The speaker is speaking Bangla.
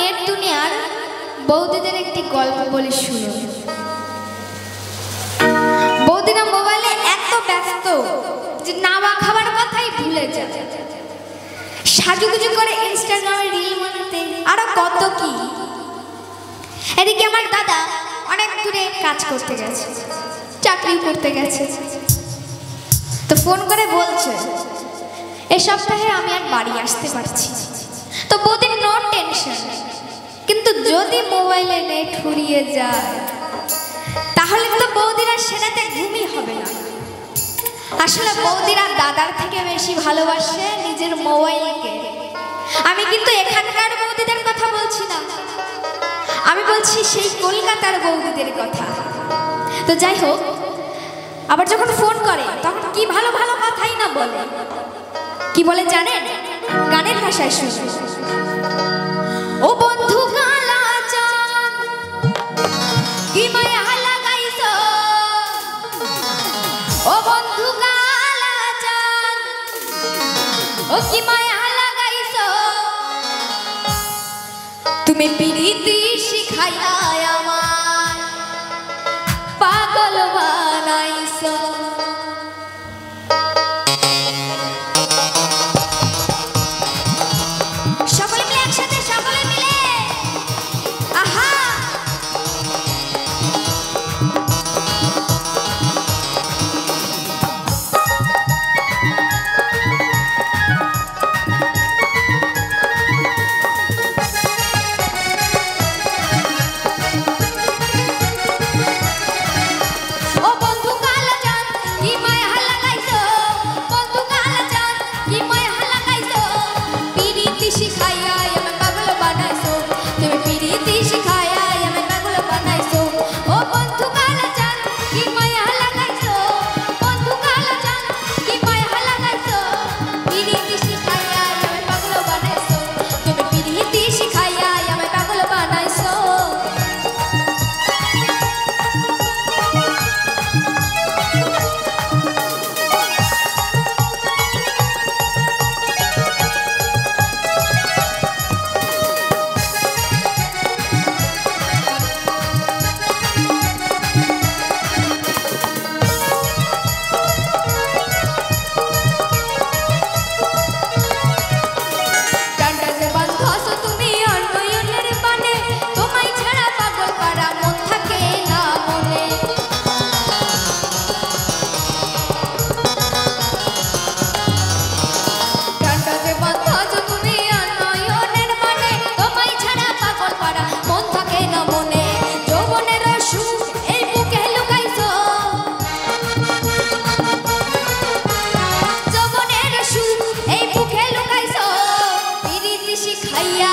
নেট দুনিয়ার বৌদিদের একটি গল্প বলে শুনুন। বৌদিরা মোবাইলে এত ব্যস্ত যে নাওয়া খাবার কথাই ভুলে যায়, সাজুগুজু করে ইনস্টাগ্রামে রিল বানাতে আরো কত কি। এদিকে আমার দাদা অনেক দূরে কাজ করতে গেছে, চাকরি করতে গেছে, তো ফোন করে বলছে এই সপ্তাহে আমি আর বাড়ি আসতে পারছি। তো বৌদির নো টেনশন, কিন্তু যদি মোবাইলে নেট ফুরিয়ে যায় তাহলে তো বৌদিরা সেটাতে ঘুমই হবে না। আসলে বৌদিরা দাদার থেকে বেশি ভালোবাসে নিজের মোবাইলকে। আমি কিন্তু এখানকার বৌদিদের কথা বলছি না, আমি বলছি সেই কলকাতার বৌদিদের কথা। তো যাই হোক, আবার যখন ফোন করে তখন কি ভালো ভালো কথাই না বলে। কি বলে জানেন? গানের ভাষায় শুনে, ও বন্ধু কালা চাঁদ কি মায়া লাগাইছো, ও বন্ধু কালা চাঁদ ও কি মায়া লাগাইছো, তুমি প্রীতি শিখাইয়া আমার পাগল বানাইছো। শিখাইয়া